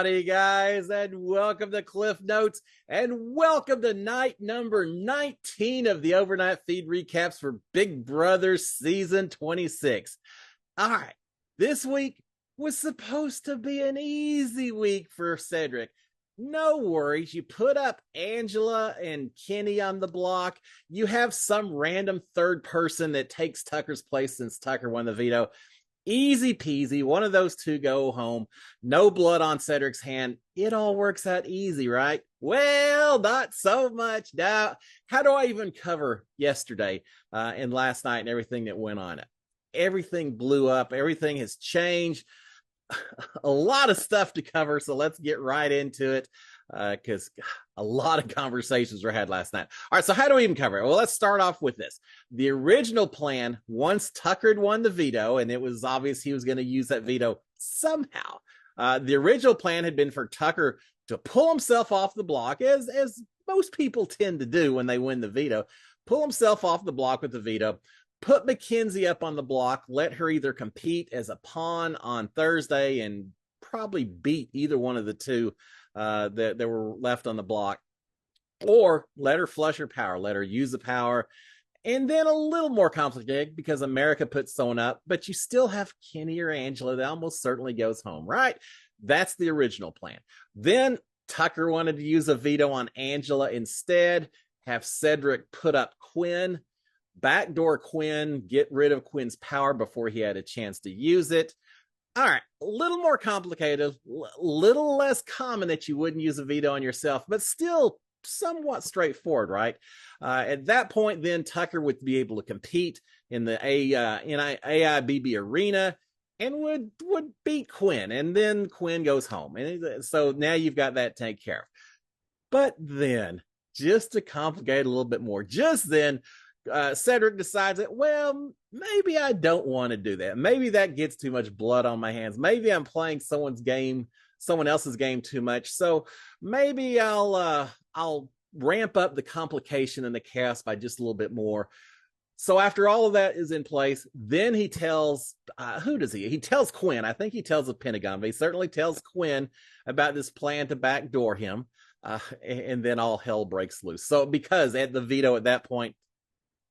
Howdy, guys, and welcome to Cliff Notes, and welcome to night number 19 of the overnight feed recaps for Big Brother season 26. All right, this week was supposed to be an easy week for Cedric. No worries, you put up Angela and Kenny on the block. You have some random third person that takes Tucker's place since Tucker won the veto. Easy peasy, one of those two go home. No blood on Cedric's hand. It all works out easy, right? Well, not so much. Now, how do I even cover yesterday and last night and everything that went on? Everything blew up. Everything has changed. A lot of stuff to cover, so let's get right into it because a lot of conversations were had last night. All right, so how do we even cover it? Well, let's start off with this. The original plan, once Tucker had won the veto, and it was obvious he was going to use that veto somehow, the original plan had been for Tucker to pull himself off the block, as most people tend to do when they win the veto, pull himself off the block with the veto, put Mackenzie up on the block, let her either compete as a pawn on Thursday and probably beat either one of the two that were left on the block, or let her flush her power, let her use the power. And then a little more complicated because America puts someone up, but you still have Kenny or Angela that almost certainly goes home, right? That's the original plan. Then Tucker wanted to use a veto on Angela instead, have Cedric put up Quinn, backdoor Quinn, get rid of Quinn's power before he had a chance to use it. All right, a little more complicated, little less common that you wouldn't use a veto on yourself, but still somewhat straightforward, right? At that point, then Tucker would be able to compete in the AIBB arena and would beat Quinn, and then Quinn goes home. And so now you've got that taken care of. But then, just to complicate it a little bit more, just then, Cedric decides that, well, maybe I don't want to do that. Maybe that gets too much blood on my hands. Maybe I'm playing someone else's game too much. So maybe I'll ramp up the complication and the chaos by just a little bit more. So after all of that is in place, then he tells, who does he? He tells Quinn. I think he tells the Pentagon, but he certainly tells Quinn about this plan to backdoor him. And then all hell breaks loose. So because at the veto at that point,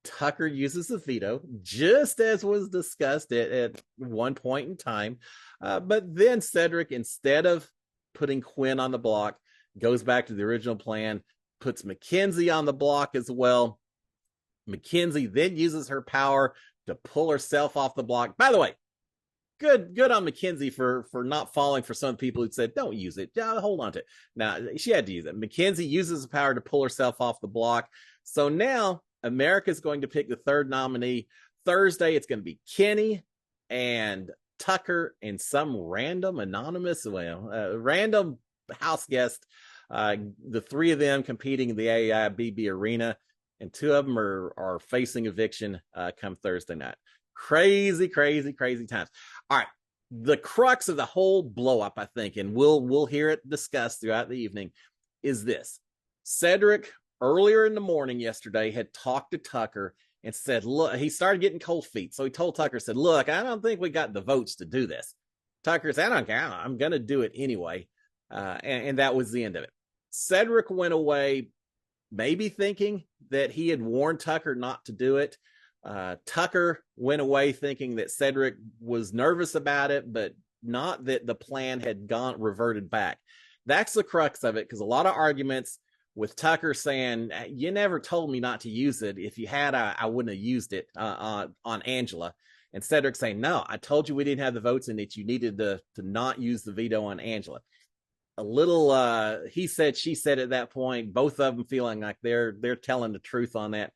Tucker uses the veto, just as was discussed at one point in time. But then Cedric, instead of putting Quinn on the block, goes back to the original plan, puts Mackenzie on the block as well. Mackenzie then uses her power to pull herself off the block. By the way, good on Mackenzie for not falling for some people who said, don't use it. Hold on to it. Now, she had to use it. Mackenzie uses the power to pull herself off the block. So now America's going to pick the third nominee. Thursday, it's going to be Kenny and Tucker and some random anonymous, random house guest. The three of them competing in the AIBB arena, and two of them are facing eviction come Thursday night. Crazy times. All right. The crux of the whole blow up, I think, and we'll hear it discussed throughout the evening, is this. Cedric, earlier in the morning yesterday, had talked to Tucker and said, look, he started getting cold feet. So he told Tucker, said, look, I don't think we got the votes to do this. Tucker said, I don't care. I'm going to do it anyway. And that was the end of it. Cedric went away, maybe thinking that he had warned Tucker not to do it. Tucker went away thinking that Cedric was nervous about it, but not that the plan had reverted back. That's the crux of it, because a lot of arguments with Tucker saying, you never told me not to use it. If you had, I wouldn't have used it on Angela. And Cedric saying, no, I told you we didn't have the votes and that you needed to not use the veto on Angela. A little he said, she said at that point, both of them feeling like they're telling the truth on that.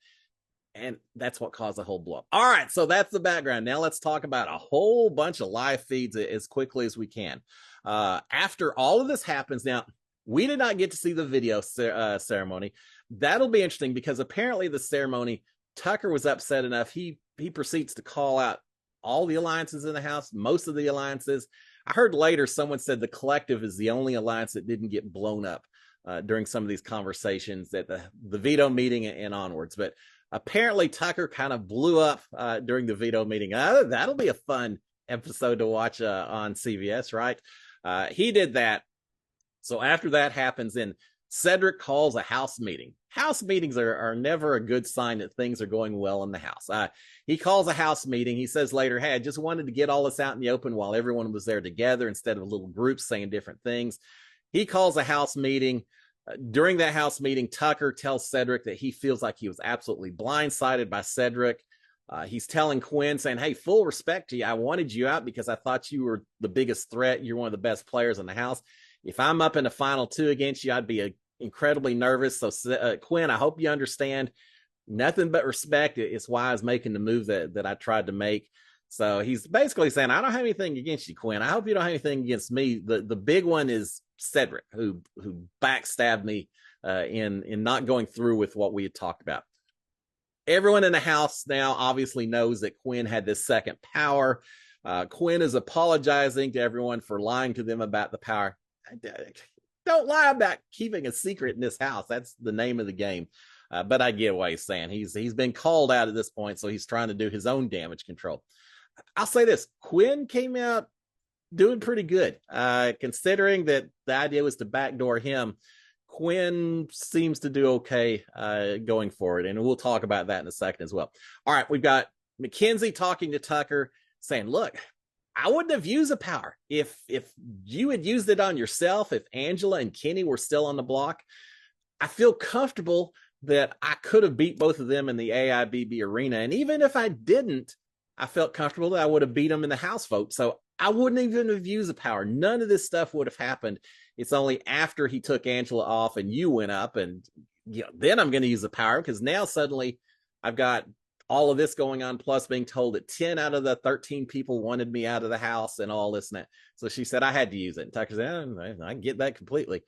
And that's what caused the whole blow up. All right, so that's the background. Now let's talk about a whole bunch of live feeds as quickly as we can. After all of this happens, now, we did not get to see the video ceremony. That'll be interesting because apparently the ceremony, Tucker was upset enough. He proceeds to call out all the alliances in the house, most of the alliances. I heard later someone said the collective is the only alliance that didn't get blown up during some of these conversations at the veto meeting and onwards. But apparently Tucker kind of blew up during the veto meeting. That'll be a fun episode to watch on CBS, right? He did that. So after that happens, then Cedric calls a house meeting. House meetings are never a good sign that things are going well in the house. He calls a house meeting. He says later, hey, I just wanted to get all this out in the open while everyone was there together instead of little groups saying different things. He calls a house meeting. During that house meeting, Tucker tells Cedric that he feels like he was absolutely blindsided by Cedric. He's telling Quinn, saying, hey, full respect to you. I wanted you out because I thought you were the biggest threat. You're one of the best players in the house. If I'm up in the final two against you, I'd be incredibly nervous. So, Quinn, I hope you understand. Nothing but respect is why I was making the move that I tried to make. So he's basically saying, I don't have anything against you, Quinn. I hope you don't have anything against me. The big one is Cedric, who backstabbed me in not going through with what we had talked about. Everyone in the house now obviously knows that Quinn had this second power. Quinn is apologizing to everyone for lying to them about the power. Don't lie about keeping a secret in this house. That's the name of the game. But I get what he's saying. He's been called out at this point, so he's trying to do his own damage control. I'll say this. Quinn came out doing pretty good. Considering that the idea was to backdoor him, Quinn seems to do okay going forward. And we'll talk about that in a second as well. All right, we've got Mackenzie talking to Tucker, saying, look, I wouldn't have used the power if you had used it on yourself. If Angela and Kenny were still on the block, I feel comfortable that I could have beat both of them in the AIBB arena. And even if I didn't, I felt comfortable that I would have beat them in the house vote. So I wouldn't even have used the power. None of this stuff would have happened. It's only after he took Angela off and you went up, and then I'm going to use the power, because now suddenly I've got all of this going on, plus being told that 10 out of the 13 people wanted me out of the house and all this and that. So she said I had to use it. And Tucker said, I get that completely.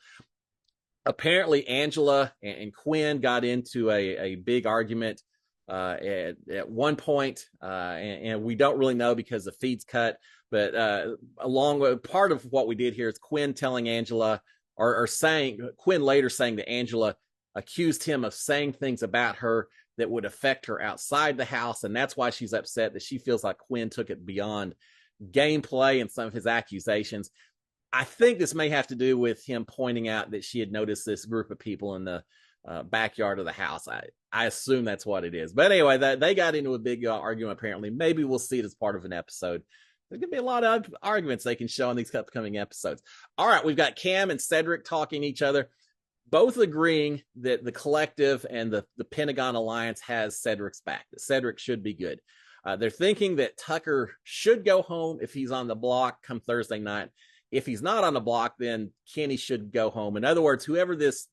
Apparently, Angela and Quinn got into a big argument at one point, and we don't really know because the feed's cut. But along with part of what we did here is Quinn telling Angela, or saying, Quinn later saying that Angela accused him of saying things about her that would affect her outside the house. And that's why she's upset, that she feels like Quinn took it beyond gameplay and some of his accusations. I think this may have to do with him pointing out that she had noticed this group of people in the backyard of the house. I assume that's what it is. But anyway, they got into a big argument, apparently. Maybe we'll see it as part of an episode. There's going to be a lot of arguments they can show in these upcoming episodes. All right, we've got Cam and Cedric talking to each other, both agreeing that the collective and the Pentagon Alliance has Cedric's back, that Cedric should be good. They're thinking that Tucker should go home if he's on the block come Thursday night. If he's not on the block, then Kenny should go home. In other words, whoever this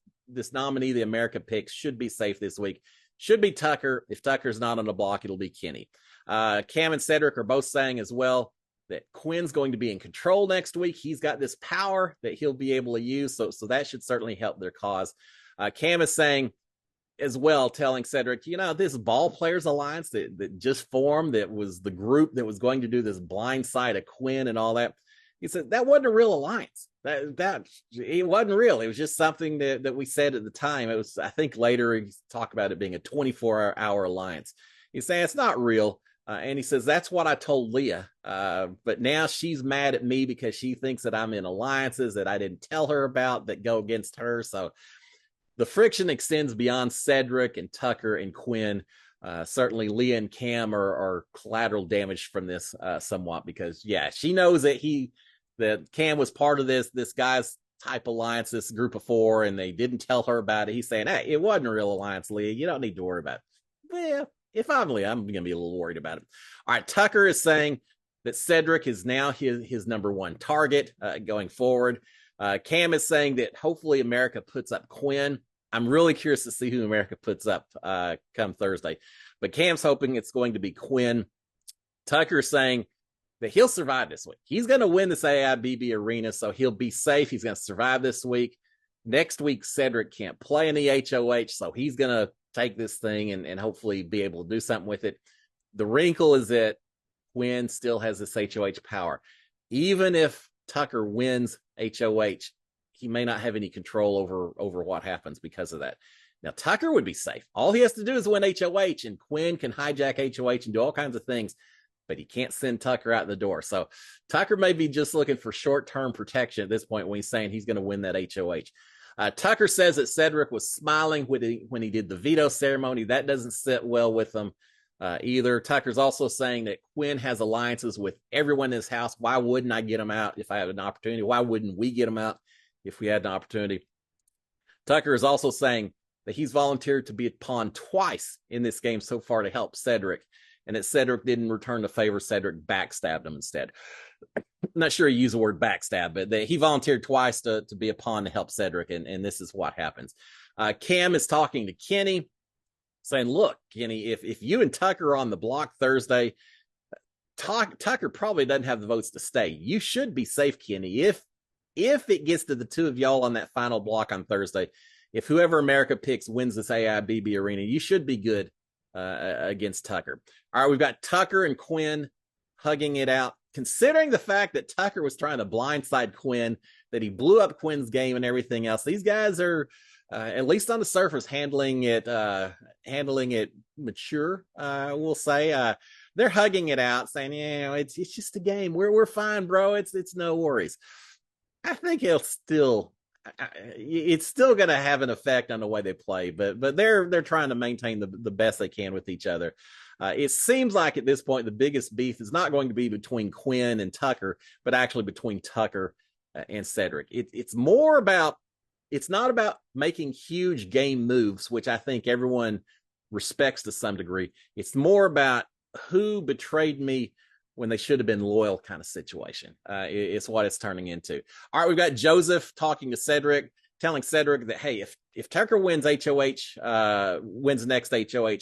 nominee the America picks should be safe this week. Should be Tucker. If Tucker's not on the block, it'll be Kenny. Cam and Cedric are both saying as well that Quinn's going to be in control next week. He's got this power that he'll be able to use, so that should certainly help their cause. Cam is saying as well, telling Cedric, this ball players alliance that just formed, that was the group that was going to do this blind side of Quinn and all that. He said that wasn't a real alliance. That it wasn't real. It was just something that we said at the time. It was, I think later he talked about it being a 24-hour alliance. He's saying it's not real. And he says, that's what I told Leah. But now she's mad at me because she thinks that I'm in alliances that I didn't tell her about that go against her. So the friction extends beyond Cedric and Tucker and Quinn. Certainly Leah and Cam are collateral damage from this somewhat, because she knows that Cam was part of this guy's type alliance, this group of four, and they didn't tell her about it. He's saying, hey, it wasn't a real alliance, Leah. You don't need to worry about it. Well, if I'm Leah, I'm going to be a little worried about it. All right, Tucker is saying that Cedric is now his number one target going forward. Cam is saying that hopefully America puts up Quinn. I'm really curious to see who America puts up come Thursday. But Cam's hoping it's going to be Quinn. Tucker is saying that he'll survive this week. He's going to win this AIBB arena, so he'll be safe. He's going to survive this week. Next week, Cedric can't play in the HOH, so he's going to take this thing and hopefully be able to do something with it. The wrinkle is that Quinn still has this HOH power. Even if Tucker wins HOH, he may not have any control over what happens because of that. Now, Tucker would be safe. All he has to do is win HOH, and Quinn can hijack HOH and do all kinds of things. but he can't send Tucker out the door. So Tucker may be just looking for short-term protection at this point when he's saying he's going to win that HOH. Tucker says that Cedric was smiling when he did the veto ceremony. That doesn't sit well with him either. Tucker's also saying that Quinn has alliances with everyone in his house. Why wouldn't I get him out if I had an opportunity? Why wouldn't we get him out if we had an opportunity? Tucker is also saying that he's volunteered to be a pawn twice in this game so far to help Cedric, and that Cedric didn't return the favor. Cedric backstabbed him instead. I'm not sure he used the word backstab, but he volunteered twice to be a pawn to help Cedric, and this is what happens. Cam is talking to Kenny, saying, look, Kenny, if you and Tucker are on the block Thursday, Tucker probably doesn't have the votes to stay. You should be safe, Kenny. If it gets to the two of y'all on that final block on Thursday, if whoever America picks wins this AIBB arena, you should be good against Tucker. All right, we've got Tucker and Quinn hugging it out. Considering the fact that Tucker was trying to blindside Quinn, that he blew up Quinn's game and everything else, these guys are, at least on the surface, handling it mature, we'll say. They're hugging it out, saying, yeah, it's just a game. We're fine, bro. It's no worries. I think it's still going to have an effect on the way they play, but they're trying to maintain the best they can with each other. It seems like at this point, the biggest beef is not going to be between Quinn and Tucker, but actually between Tucker and Cedric. It's not about making huge game moves, which I think everyone respects to some degree. It's more about who betrayed me when they should have been loyal kind of situation. It's what it's turning into. All right, we've got Joseph talking to Cedric, telling Cedric that, hey, if Tucker wins HOH, wins next HOH,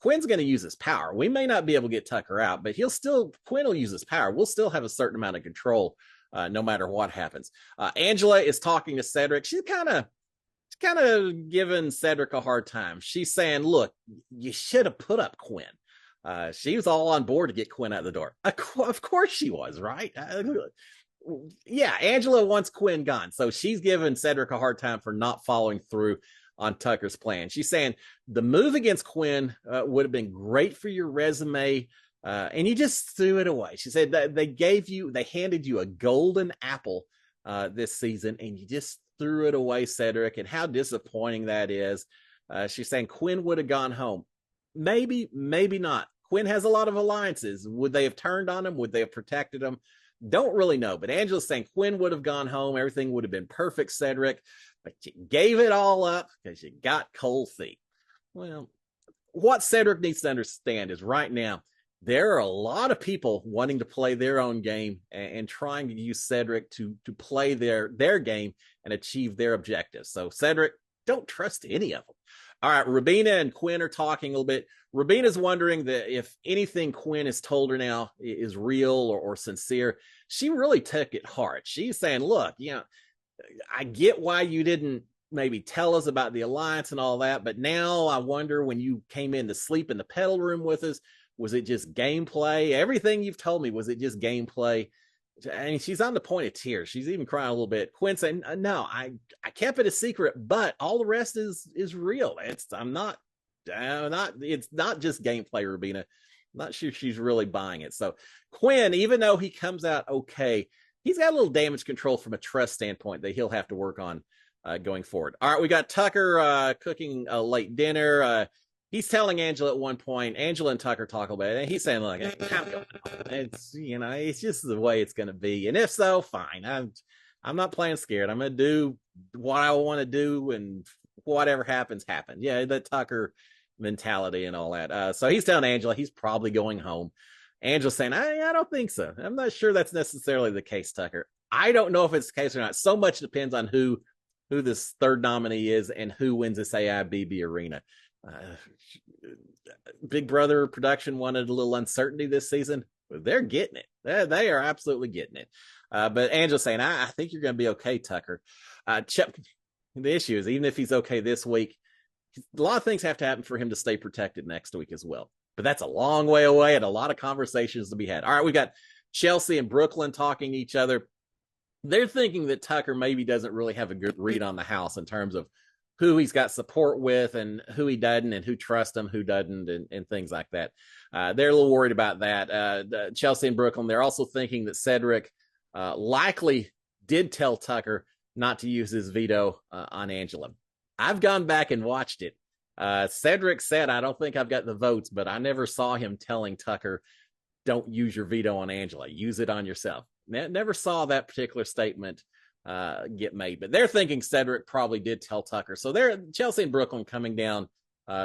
Quinn's going to use his power. We may not be able to get Tucker out, but Quinn will use his power. We'll still have a certain amount of control no matter what happens. Angela is talking to Cedric. She's kind of giving Cedric a hard time. She's saying, look, you should have put up Quinn. She was all on board to get Quinn out the door. Of course she was, right? Yeah, Angela wants Quinn gone. So she's giving Cedric a hard time for not following through on Tucker's plan. She's saying the move against Quinn would have been great for your resume, and you just threw it away. She said that they handed you a golden apple this season, and you just threw it away, Cedric, and how disappointing that is. She's saying Quinn would have gone home. Maybe not. Quinn has a lot of alliances. Would they have turned on him? Would they have protected him? Don't really know. But Angela's saying Quinn would have gone home. Everything would have been perfect, Cedric. But you gave it all up because you got cold feet. Well, what Cedric needs to understand is right now, there are a lot of people wanting to play their own game and trying to use Cedric to play their game and achieve their objectives. So Cedric, don't trust any of them. All right, Rubina and Quinn are talking a little bit. Rubina's wondering that if anything Quinn has told her now is real or sincere. She really took it hard. She's saying, look, I get why you didn't maybe tell us about the alliance and all that, but now I wonder, when you came in to sleep in the pedal room with us, was it just gameplay? Everything you've told me, was it just gameplay? And she's on the point of tears. She's even crying a little bit. Quinn saying, no, I kept it a secret, but all the rest is real. It's not just gameplay, Rubina. I'm not sure she's really buying it. So Quinn, even though he comes out okay, he's got a little damage control from a trust standpoint that he'll have to work on going forward. All right, we got Tucker cooking a late dinner. He's telling Angela at one point, Angela and Tucker talk about it, and he's saying, look, it's just the way it's going to be. And if so, fine. I'm not playing scared. I'm going to do what I want to do, and whatever happens, happen. Yeah, the Tucker mentality and all that. So he's telling Angela he's probably going home. Angela's saying, I don't think so. I'm not sure that's necessarily the case, Tucker. I don't know if it's the case or not. So much depends on who this third nominee is and who wins this AIBB arena. Big Brother production wanted a little uncertainty this season. They're getting it. They are absolutely getting it. But Angela's saying, I think you're going to be okay, Tucker. The issue is, even if he's okay this week, a lot of things have to happen for him to stay protected next week as well. But that's a long way away and a lot of conversations to be had. All right, we got Chelsea and Brooklyn talking to each other. They're thinking that Tucker maybe doesn't really have a good read on the house in terms of who he's got support with and who he doesn't, and who trusts him, who doesn't, and things like that. They're a little worried about that. Chelsea and Brooklyn, they're also thinking that Cedric likely did tell Tucker not to use his veto on Angela. I've gone back and watched it. Cedric said, I don't think I've got the votes, but I never saw him telling Tucker, don't use your veto on Angela. Use it on yourself. Never saw that particular statement get made, but they're thinking Cedric probably did tell Tucker. So they're Chelsea and Brooklyn coming down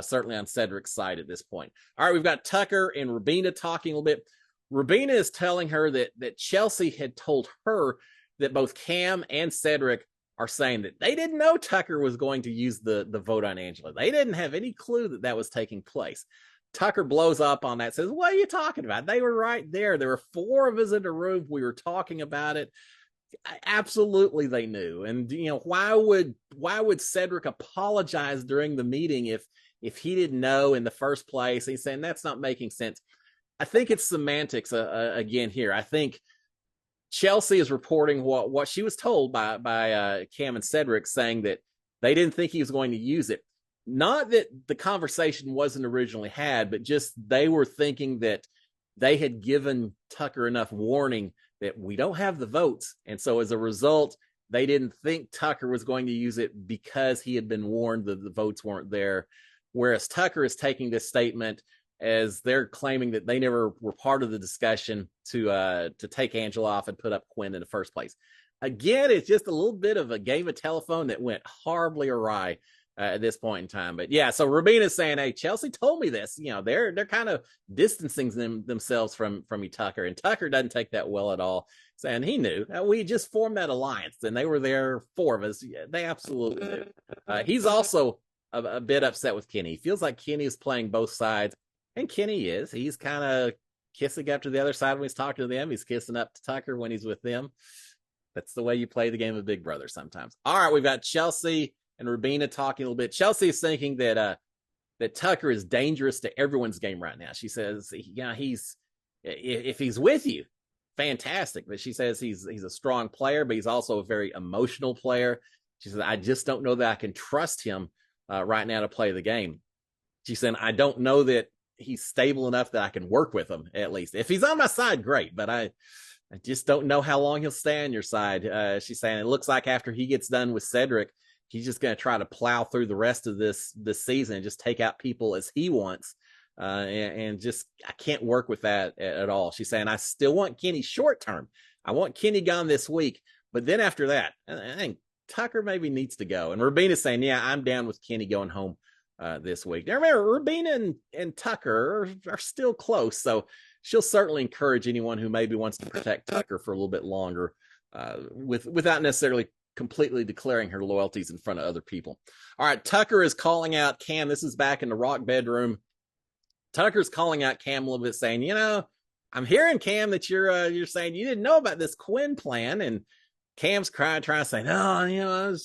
certainly on Cedric's side at this point. All right, we've got Tucker and Rubina talking a little bit. Rubina is telling her that Chelsea had told her that both Cam and Cedric are saying that they didn't know Tucker was going to use the vote on Angela. They didn't have any clue that was taking place. Tucker blows up on that, says, what are you talking about? They were right there. There were 4 of us in the room. We were talking about it. Absolutely they knew. And why would Cedric apologize during the meeting if he didn't know in the first place? He's saying that's not making sense. I think it's semantics again here. I think Chelsea is reporting what she was told by Cam and Cedric, saying that they didn't think he was going to use it. Not that the conversation wasn't originally had, but just they were thinking that they had given Tucker enough warning that we don't have the votes. And so as a result, they didn't think Tucker was going to use it because he had been warned that the votes weren't there. Whereas Tucker is taking this statement as they're claiming that they never were part of the discussion to take Angela off and put up Quinn in the first place. Again, it's just a little bit of a game of telephone that went horribly awry at this point in time. But yeah, so Rubina's saying, hey, Chelsea told me this. They're kind of distancing themselves from Tucker, and Tucker doesn't take that well at all, saying he knew. We just formed that alliance, and they were there, 4 of us. Yeah, they absolutely knew. He's also a bit upset with Kenny. He feels like Kenny is playing both sides, and Kenny is. He's kind of kissing up to the other side when he's talking to them. He's kissing up to Tucker when he's with them. That's the way you play the game of Big Brother sometimes. All right, we've got Chelsea and Rubina talking a little bit. Chelsea is thinking that Tucker is dangerous to everyone's game right now. She says, if he's with you, fantastic. But she says he's a strong player, but he's also a very emotional player. She said, I just don't know that I can trust him right now to play the game. She said, I don't know that he's stable enough that I can work with him, at least. If he's on my side, great, but I just don't know how long he'll stay on your side. She's saying it looks like after he gets done with Cedric, he's just going to try to plow through the rest of this season and just take out people as he wants. And just, I can't work with that at all. She's saying, I still want Kenny short term. I want Kenny gone this week. But then after that, I think Tucker maybe needs to go. And Rubina's saying, yeah, I'm down with Kenny going home this week. Now remember, Rubina and Tucker are still close. So she'll certainly encourage anyone who maybe wants to protect Tucker for a little bit longer without necessarily completely declaring her loyalties in front of other people. All right, Tucker is calling out Cam. This is back in the Rock bedroom. Tucker's calling out Cam a little bit, saying, I'm hearing, Cam, that you're saying you didn't know about this Quinn plan. And Cam's trying to say, no,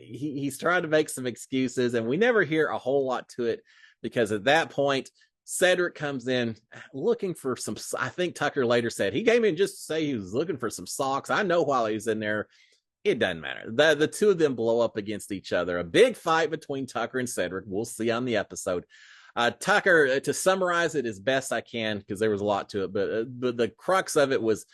he's trying to make some excuses, and we never hear a whole lot to it, because at that point, Cedric comes in looking for some, I think Tucker later said he came in just to say he was looking for some socks. I know while he was in there, it doesn't matter. The 2 of them blow up against each other. A big fight between Tucker and Cedric. We'll see on the episode. Tucker, to summarize it as best I can, because there was a lot to it, but the crux of it was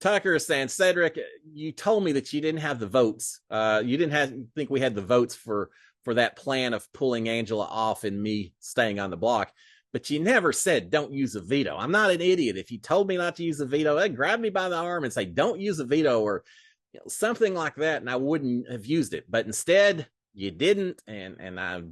Tucker saying, Cedric, you told me that you didn't have the votes. You didn't think we had the votes for that plan of pulling Angela off and me staying on the block. But you never said, don't use a veto. I'm not an idiot. If you told me not to use a veto, they'd grab me by the arm and say, don't use a veto, or something like that, and I wouldn't have used it. But instead, you didn't, and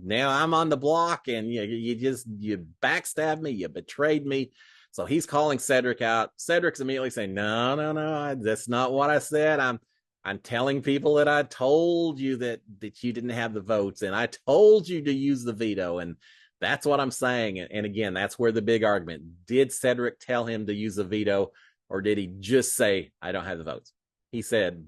now I'm on the block, and you backstabbed me, you betrayed me. So he's calling Cedric out. Cedric's immediately saying, no, that's not what I said. I'm telling people that I told you that you didn't have the votes, and I told you to use the veto, and that's what I'm saying. And again, that's where the big argument. Did Cedric tell him to use a veto, or did he just say, I don't have the votes? He said,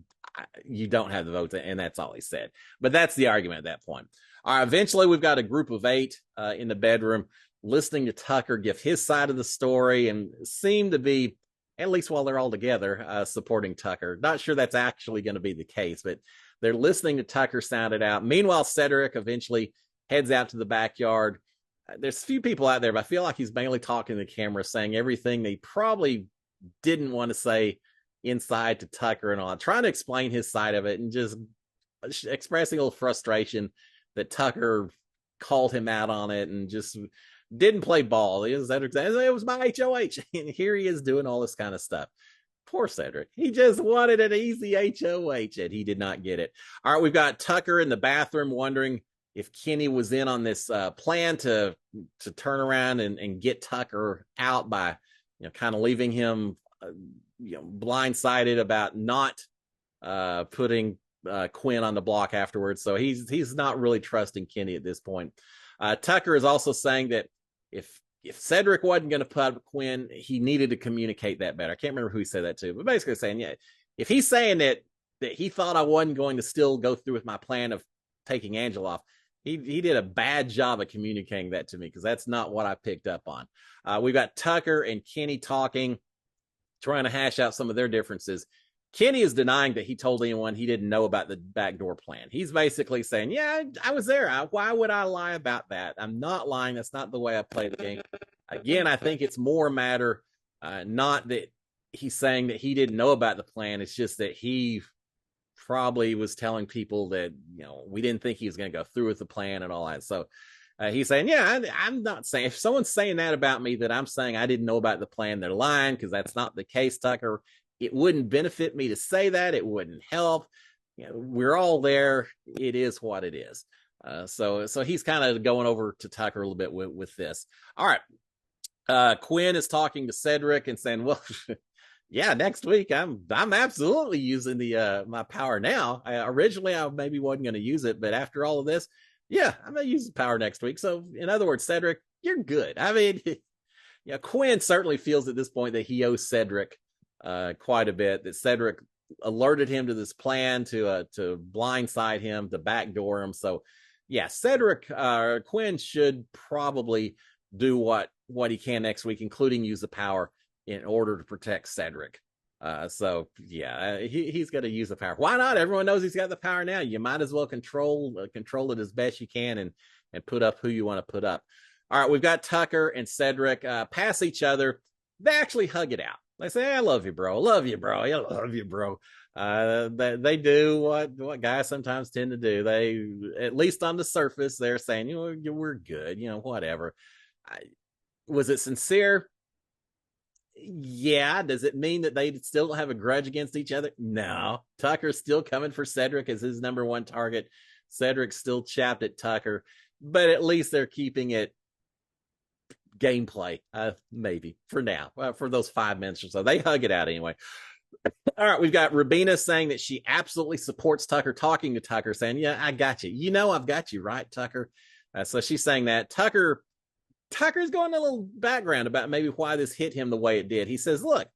you don't have the votes, and that's all he said. But that's the argument at that point. All right, eventually we've got a group of 8 in the bedroom listening to Tucker give his side of the story, and seem to be, at least while they're all together, supporting Tucker. Not sure that's actually going to be the case, but They're listening to Tucker sound it out. Meanwhile, Cedric eventually heads out to the backyard. There's a few people out there, but I feel like he's mainly talking to the camera, saying everything they probably didn't want to say inside to Tucker and all, trying to explain his side of it and just expressing a little frustration that Tucker called him out on it and just didn't play ball. It was my HOH. And here he is doing all this kind of stuff. Poor Cedric. He just wanted an easy HOH and he did not get it. All right, we've got Tucker in the bathroom wondering if Kenny was in on this plan to turn around and get Tucker out by, kind of leaving him, blindsided about not putting Quinn on the block afterwards. So he's not really trusting Kenny at this point. Tucker is also saying that if Cedric wasn't going to put up Quinn, he needed to communicate that better. I can't remember who he said that to, but basically saying, yeah, if he's saying that he thought I wasn't going to still go through with my plan of taking Angela off, he did a bad job of communicating that to me, because that's not what I picked up on. We've got Tucker and Kenny talking, trying to hash out some of their differences. Kenny is denying that he told anyone he didn't know about the backdoor plan. He's basically saying, yeah, I was there. Why would I lie about that? I'm not lying. That's not the way I play the game. Again, I think it's more a matter, not that he's saying that he didn't know about the plan. It's just that he probably was telling people that, we didn't think he was going to go through with the plan and all that. So he's saying, yeah, I'm not saying, if someone's saying that about me, that I'm saying I didn't know about the plan, they're lying, because that's not the case, Tucker. It wouldn't benefit me to say that. It wouldn't help. We're all there. It is what it is. So he's kind of going over to Tucker a little bit with this. All right. Quinn is talking to Cedric and saying, well, yeah, next week I'm absolutely using the my power now. Originally, I maybe wasn't going to use it, but after all of this, yeah, I'm going to use the power next week. So in other words, Cedric, you're good. I mean, Quinn certainly feels at this point that he owes Cedric quite a bit, that Cedric alerted him to this plan to blindside him, to backdoor him. So yeah, Quinn should probably do what he can next week, including use the power in order to protect Cedric. So yeah, he's going to use the power. Why not? Everyone knows he's got the power now. You might as well control it as best you can and put up who you want to put up. All right, we've got Tucker and Cedric pass each other. They actually hug it out. They say, hey, I love you, bro. I love you, bro. I love you, bro. They do what guys sometimes tend to do. They, at least on the surface, they're saying, we're good, whatever. Was it sincere? Yeah. Does it mean that they still don't have a grudge against each other? No. Tucker's still coming for Cedric as his number one target. Cedric's still chapped at Tucker, but at least they're keeping it gameplay, maybe for now, for those 5 minutes or so. They hug it out anyway. All right, we've got Rubina saying that she absolutely supports Tucker, talking to Tucker, saying, yeah, I got you. I've got you, right, Tucker? So she's saying that. Tucker's going a little background about maybe why this hit him the way it did. He says, look,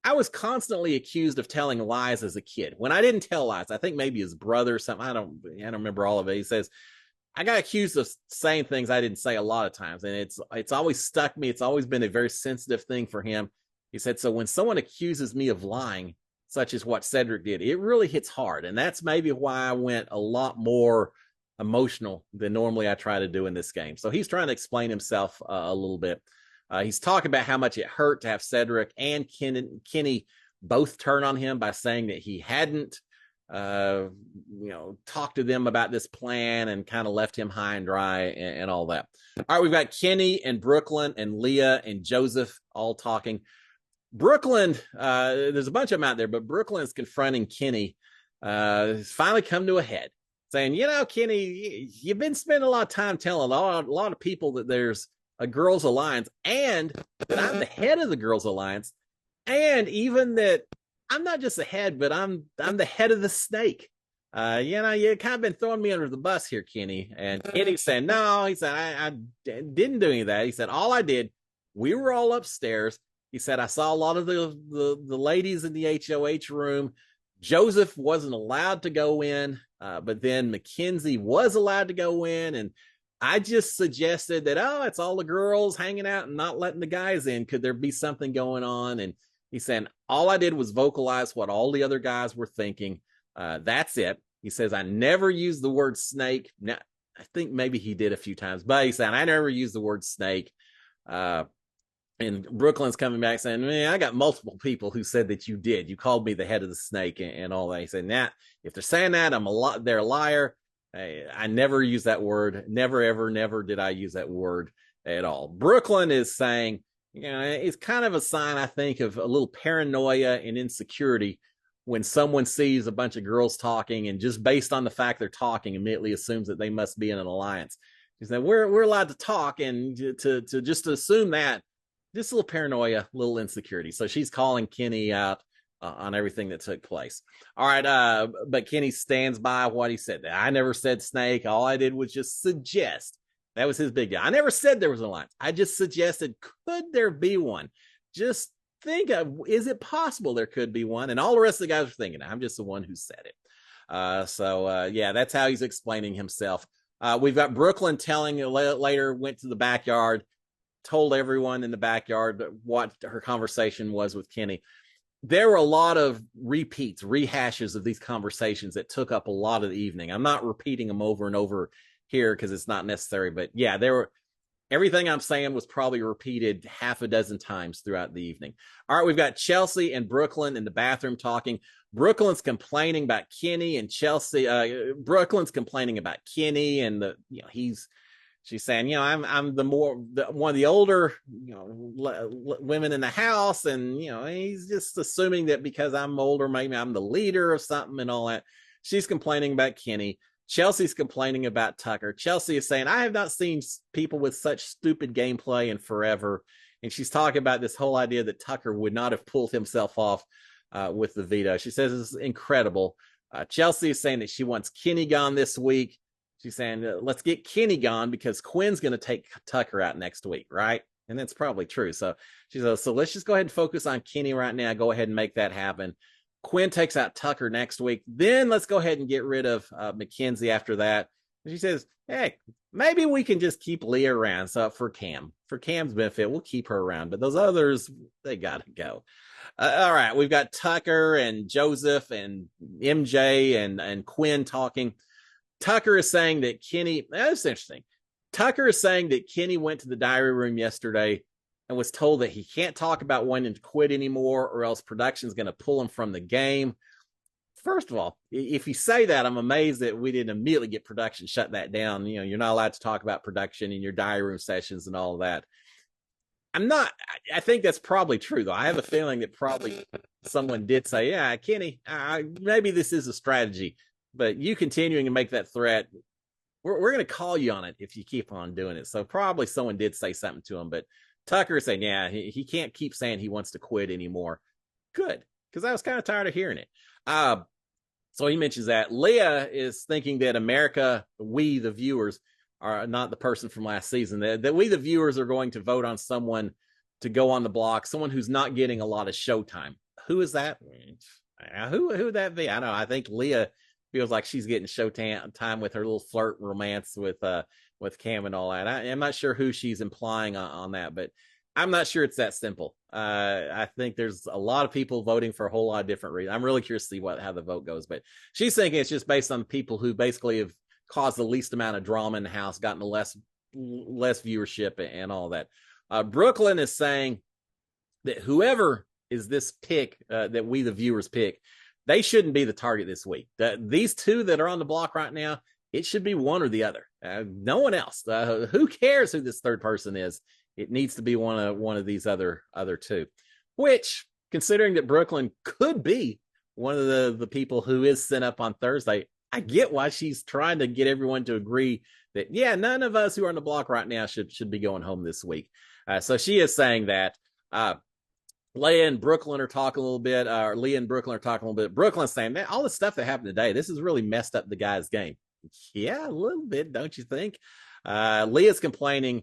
I was constantly accused of telling lies as a kid. When I didn't tell lies, I think maybe his brother or something, I don't remember all of it. He says, I got accused of saying things I didn't say a lot of times, and it's always stuck me. It's always been a very sensitive thing for him. He said, so when someone accuses me of lying, such as what Cedric did, it really hits hard. And that's maybe why I went a lot more emotional than normally I try to do in this game. So he's trying to explain himself a little bit. He's talking about how much it hurt to have Cedric and Kenny both turn on him by saying that he hadn't talked to them about this plan and kind of left him high and dry and all that. All right, we've got Kenny and Brooklyn and Leah and Joseph all talking. Brooklyn, there's a bunch of them out there, but Brooklyn is confronting Kenny. It's finally come to a head, saying, Kenny, you've been spending a lot of time telling a lot of people that there's a girls' alliance and that I'm the head of the girls' alliance, and even that I'm not just the head, but I'm the head of the snake. You kind of been throwing me under the bus here, Kenny. And Kenny said, no, he said, I didn't do any of that. He said, all I did, we were all upstairs. He said, I saw a lot of the ladies in the HOH room. Joseph wasn't allowed to go in, but then Mackenzie was allowed to go in. And I just suggested that, it's all the girls hanging out and not letting the guys in. Could there be something going on? And he's saying, all I did was vocalize what all the other guys were thinking. That's it. He says, I never use the word snake. Now, I think maybe he did a few times, but he said, I never use the word snake. And Brooklyn's coming back saying, man, I got multiple people who said that you did. You called me the head of the snake and all that. He said, nah, if they're saying that, they're a liar. I never use that word. Never, ever, never did I use that word at all. Brooklyn is saying, it's kind of a sign, I think, of a little paranoia and insecurity when someone sees a bunch of girls talking and just based on the fact they're talking, immediately assumes that they must be in an alliance. He said, we're allowed to talk, and to just assume that, just a little paranoia, a little insecurity. So she's calling Kenny out on everything that took place. All right, but Kenny stands by what he said. I never said snake. All I did was just suggest. That was his big deal. I never said there was an alliance. I just suggested, could there be one? Just think of, is it possible there could be one? And all the rest of the guys are thinking, I'm just the one who said it. So yeah, that's how he's explaining himself. We've got Brooklyn telling later, went to the backyard, told everyone in the backyard what her conversation was with Kenny. There were a lot of repeats, rehashes of these conversations that took up a lot of the evening. I'm not repeating them over and over here because it's not necessary, but yeah, everything I'm saying was probably repeated half a dozen times throughout the evening. All right, we've got Chelsea and Brooklyn in the bathroom talking. Brooklyn's complaining about Kenny, and Brooklyn's complaining about Kenny, and she's saying, I'm one of the older, women in the house, and he's just assuming that because I'm older, maybe I'm the leader of something and all that. She's complaining about Kenny. Chelsea's complaining about Tucker. Chelsea is saying, I have not seen people with such stupid gameplay in forever. And she's talking about this whole idea that Tucker would not have pulled himself off with the veto. She says it's incredible. Chelsea is saying that she wants Kenny gone this week. She's saying, let's get Kenny gone because Quinn's going to take Tucker out next week, right? And that's probably true. So she says, so let's just go ahead and focus on Kenny right now. Go ahead and make that happen. Quinn takes out Tucker next week. Then let's go ahead and get rid of Mackenzie after that. And she says, hey, maybe we can just keep Leah around. So for Cam's benefit, we'll keep her around. But those others, they got to go. All right, we've got Tucker and Joseph and MJ and Quinn talking. Tucker is saying that Kenny, that's interesting. Tucker is saying that Kenny went to the diary room yesterday and was told that he can't talk about wanting to quit anymore or else production's going to pull him from the game. First of all, if you say that, I'm amazed that we didn't immediately get production shut that down. You're not allowed to talk about production in your diary room sessions and all of that. I think that's probably true, though. I have a feeling that probably someone did say, yeah, Kenny, maybe this is a strategy, but you continuing to make that threat, we're going to call you on it if you keep on doing it. So probably someone did say something to him, but Tucker is saying, yeah, he can't keep saying he wants to quit anymore. Good, because I was kind of tired of hearing it. So he mentions that. Leah is thinking that America, we, the viewers, are not the person from last season, that we, the viewers, are going to vote on someone to go on the block, someone who's not getting a lot of showtime. Who is that? Who would that be? I don't know. I think Leah feels like she's getting showtime with her little flirt romance with Cam and all that. I'm not sure who she's implying on that, but I'm not sure it's that simple. I think there's a lot of people voting for a whole lot of different reasons. I'm really curious to see how the vote goes, but she's thinking it's just based on people who basically have caused the least amount of drama in the house, gotten the less viewership and all that. Brooklyn is saying that whoever is this pick that we, the viewers, pick, they shouldn't be the target this week. These two that are on the block right now, it should be one or the other. No one else. Who cares who this third person is? It needs to be one of these other two. Which, considering that Brooklyn could be one of the people who is sent up on Thursday, I get why she's trying to get everyone to agree that, yeah, none of us who are on the block right now should be going home this week. So she is saying that. Leah and Brooklyn are talking a little bit. Leah and Brooklyn are talking a little bit. Brooklyn's saying, man, all the stuff that happened today, this has really messed up the guy's game. Yeah, a little bit, don't you think? Leah's complaining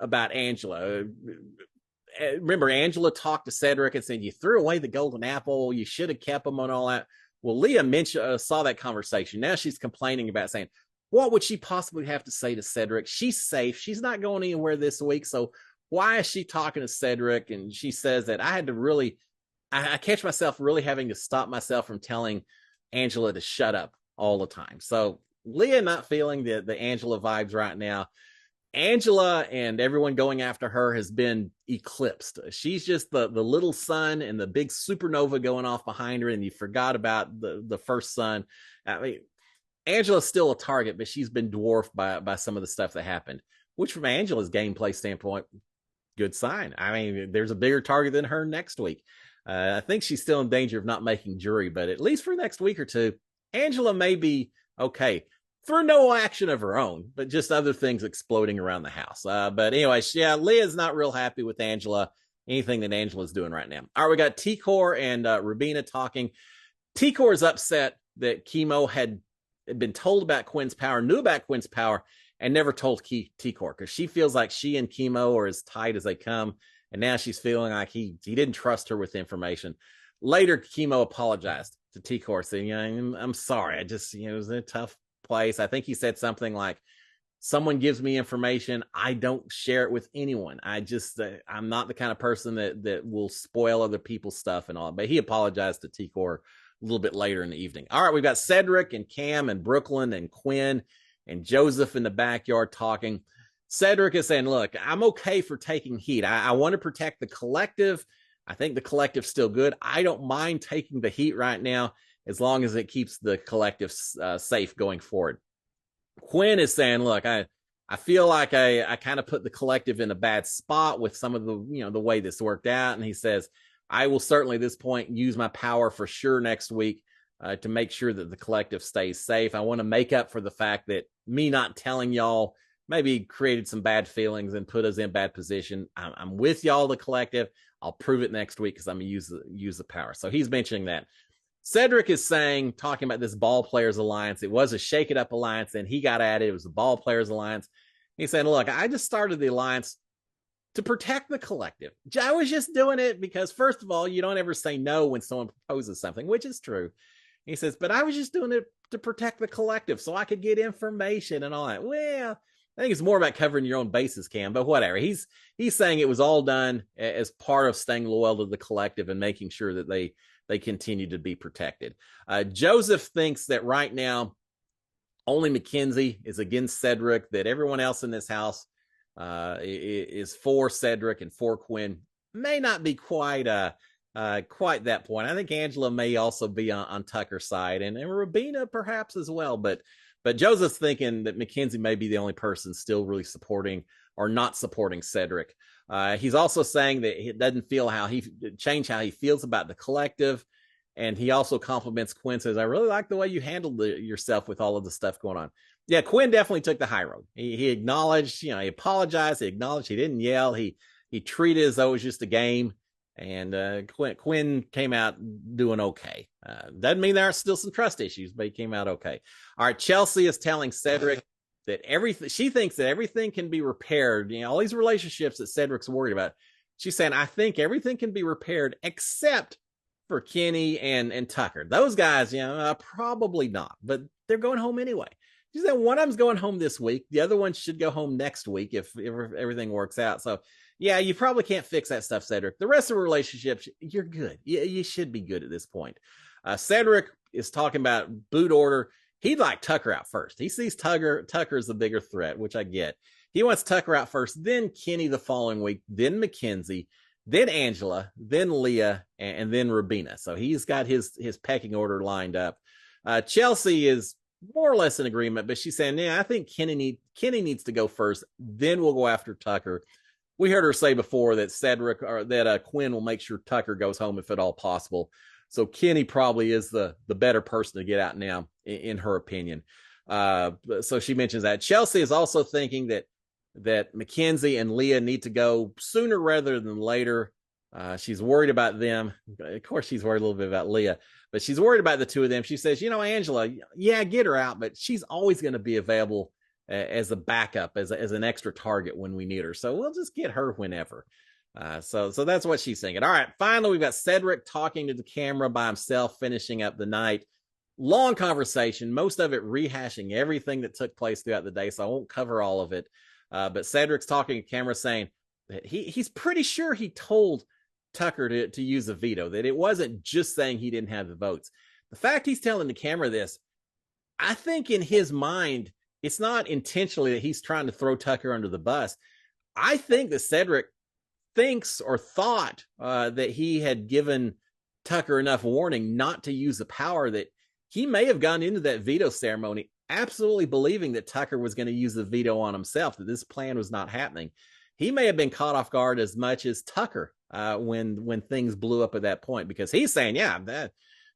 about Angela. Remember, Angela talked to Cedric and said, you threw away the golden apple. You should have kept them and all that. Well, Leah saw that conversation. Now she's complaining about saying, what would she possibly have to say to Cedric? She's safe. She's not going anywhere this week. So why is she talking to Cedric? And she says that I catch myself really having to stop myself from telling Angela to shut up all the time. So Leah not feeling the Angela vibes right now. Angela and everyone going after her has been eclipsed. She's just the little sun and the big supernova going off behind her, and you forgot about the first sun. I mean, Angela's still a target, but she's been dwarfed by some of the stuff that happened, which from Angela's gameplay standpoint, good sign. I mean, there's a bigger target than her next week. I think she's still in danger of not making jury, but at least for next week or two, Angela may be okay through no action of her own, but just other things exploding around the house. But anyway, yeah, Leah's not real happy with Angela, anything that Angela's doing right now. All right, we got T-Core and Rubina talking. T-Core is upset that Chemo had been told about Quinn's power, knew about Quinn's power, and never told T-Core, because she feels like she and Chemo are as tight as they come, and now she's feeling like he didn't trust her with information. Later, Chemo apologized to T-Core, saying, I'm sorry. I just, it was a tough place. I think he said something like, someone gives me information, I don't share it with anyone. I'm not the kind of person that will spoil other people's stuff and all. But he apologized to T-Core a little bit later in the evening. All right, we've got Cedric and Cam and Brooklyn and Quinn and Joseph in the backyard talking. Cedric is saying, look, I'm okay for taking heat. I want to protect the collective. I think the collective's still good. I don't mind taking the heat right now as long as it keeps the collective safe going forward. Quinn is saying, look, I feel like I kind of put the collective in a bad spot with some of the way this worked out. And he says, I will certainly at this point use my power for sure next week to make sure that the collective stays safe. I want to make up for the fact that me not telling y'all maybe created some bad feelings and put us in bad position. I'm with y'all, the collective. I'll prove it next week because I'm going to use the power. So he's mentioning that. Cedric is saying, talking about this ball players alliance, it was a shake it up alliance, and he got at it. It was the ball players alliance. He's saying, look, I just started the alliance to protect the collective. I was just doing it because, first of all, you don't ever say no when someone proposes something, which is true. He says, but I was just doing it to protect the collective so I could get information and all that. Well, I think it's more about covering your own bases, Cam, but whatever. He's saying it was all done as part of staying loyal to the collective and making sure that they continue to be protected. Joseph thinks that right now, only Mackenzie is against Cedric, that everyone else in this house is for Cedric and for Quinn. May not be quite that point. I think Angela may also be on Tucker's side, and Rubina perhaps as well. But Joseph's thinking that Mackenzie may be the only person still really supporting or not supporting Cedric. He's also saying that he doesn't feel how he feels about the collective. And he also compliments Quinn, says, I really like the way you handled yourself with all of the stuff going on. Yeah, Quinn definitely took the high road. He acknowledged, he apologized. He acknowledged he didn't yell. He treated it as though it was just a game. And Quinn came out doing okay. Doesn't mean there are still some trust issues, but he came out okay. All right, Chelsea is telling Cedric that she thinks that everything can be repaired. All these relationships that Cedric's worried about. She's saying, I think everything can be repaired except for Kenny and Tucker. Those guys, probably not, but they're going home anyway. She said one of them's going home this week. The other one should go home next week if everything works out. So, yeah, you probably can't fix that stuff, Cedric. The rest of the relationships, you're good. You should be good at this point. Cedric is talking about boot order. He'd like Tucker out first. He sees Tucker as the bigger threat, which I get. He wants Tucker out first, then Kenny the following week, then Mackenzie, then Angela, then Leah, and then Rubina. So he's got his pecking order lined up. Chelsea is more or less in agreement, but she's saying, I think Kenny needs to go first. Then we'll go after Tucker. We heard her say before that Quinn will make sure Tucker goes home if at all possible. So Kenny probably is the better person to get out now, in her opinion. So she mentions that. Chelsea is also thinking that Mackenzie and Leah need to go sooner rather than later. She's worried about them. Of course, she's worried a little bit about Leah, but she's worried about the two of them. She says, Angela, yeah, get her out, but she's always going to be available as a backup, as an extra target when we need her. So we'll just get her whenever. So that's what she's thinking. All right, finally, we've got Cedric talking to the camera by himself, finishing up the night. Long conversation, most of it rehashing everything that took place throughout the day, so I won't cover all of it. But Cedric's talking to camera saying that he's pretty sure he told Tucker to use a veto, that it wasn't just saying he didn't have the votes. The fact he's telling the camera this I think in his mind, it's not intentionally that he's trying to throw Tucker under the bus. I think that Cedric thinks or thought that he had given Tucker enough warning not to use the power, that he may have gone into that veto ceremony absolutely believing that Tucker was going to use the veto on himself, that this plan was not happening. He may have been caught off guard as much as Tucker when things blew up at that point, because he's saying, yeah,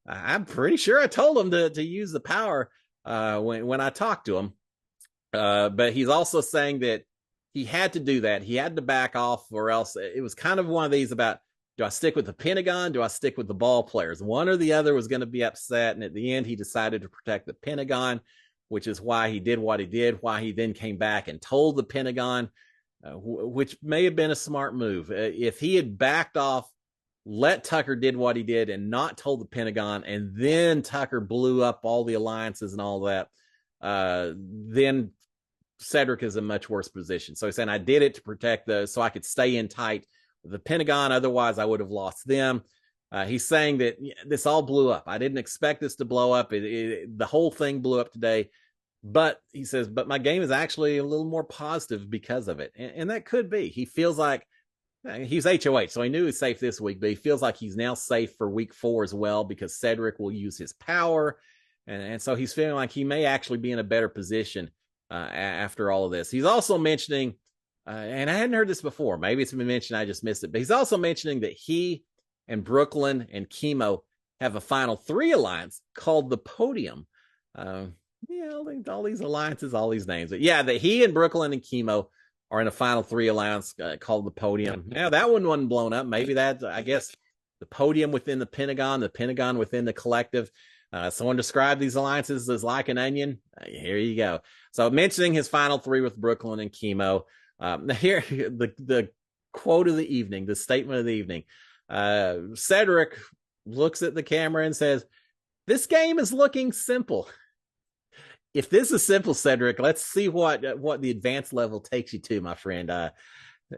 I'm pretty sure I told him to use the power when I talked to him. But he's also saying that he had to do that. He had to back off, or else it was kind of one of these about, do I stick with the Pentagon? Do I stick with the ball players? One or the other was going to be upset. And at the end, he decided to protect the Pentagon, which is why he did what he did, why he then came back and told the Pentagon, which may have been a smart move. If he had backed off, let Tucker did what he did and not told the Pentagon, and then Tucker blew up all the alliances and all that, then Cedric is in a much worse position. So he's saying, I did it to protect so I could stay in tight with the Pentagon. Otherwise, I would have lost them. He's saying that this all blew up. I didn't expect this to blow up. The whole thing blew up today. But he says, but my game is actually a little more positive because of it. And that could be. He feels like he's HOH, so he knew he was safe this week, but he feels like he's now safe for week 4 as well, because Cedric will use his power. And so he's feeling like he may actually be in a better position after all of this. He's also mentioning, and I hadn't heard this before, maybe it's been mentioned, I just missed it, but he's also mentioning that he and Brooklyn and Chemo have a Final 3 alliance called the Podium. All these alliances, all these names. But yeah, that he and Brooklyn and Chemo are in a Final 3 alliance called the Podium. Yeah, that one wasn't blown up. Maybe that, I guess, the Podium within the Pentagon within the collective. Someone described these alliances as like an onion. Here you go. So mentioning his Final 3 with Brooklyn and Chemo. Here, the quote of the evening, the statement of the evening. Cedric looks at the camera and says, "This game is looking simple." If this is simple, Cedric, let's see what the advanced level takes you to, my friend. It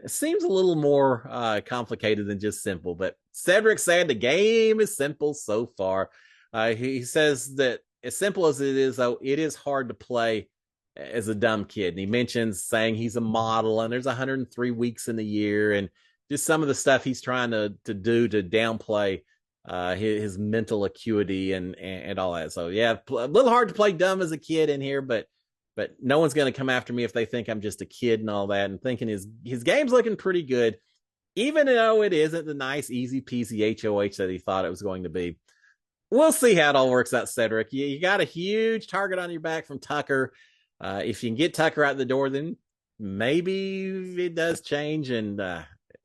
seems a little more complicated than just simple, but Cedric said the game is simple so far. He says that as simple as it is, though, it is hard to play as a dumb kid. And he mentions saying he's a model and there's 103 weeks in the year, and just some of the stuff he's trying to do to downplay his mental acuity and all that. So yeah, a little hard to play dumb as a kid in here, but no one's going to come after me if they think I'm just a kid and all that. And thinking his game's looking pretty good, even though it isn't the nice, easy peasy HOH that he thought it was going to be. We'll see how it all works out, Cedric. You got a huge target on your back from Tucker. If you can get Tucker out the door, then maybe it does change, and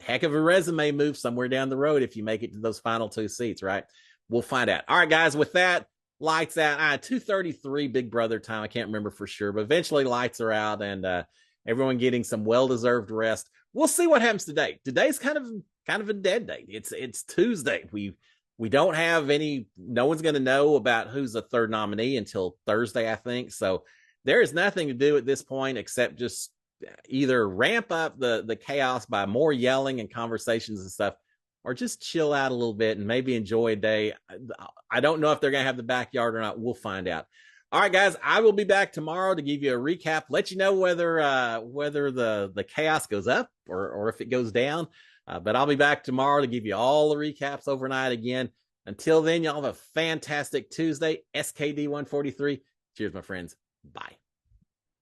heck of a resume move somewhere down the road if you make it to those final 2 seats, right? We'll find out. All right, guys, with that, lights out. 2:33 Big Brother time. I can't remember for sure, but eventually lights are out, and everyone getting some well-deserved rest. We'll see what happens today. Today's kind of a dead day. It's Tuesday. We don't have any, no one's going to know about who's the third nominee until Thursday, I think. So there is nothing to do at this point except just either ramp up the chaos by more yelling and conversations and stuff, or just chill out a little bit and maybe enjoy a day. I don't know if they're going to have the backyard or not. We'll find out. All right, guys, I will be back tomorrow to give you a recap, let you know whether the chaos goes up or if it goes down. But I'll be back tomorrow to give you all the recaps overnight again. Until then, y'all have a fantastic Tuesday. SKD 143. Cheers, my friends. Bye.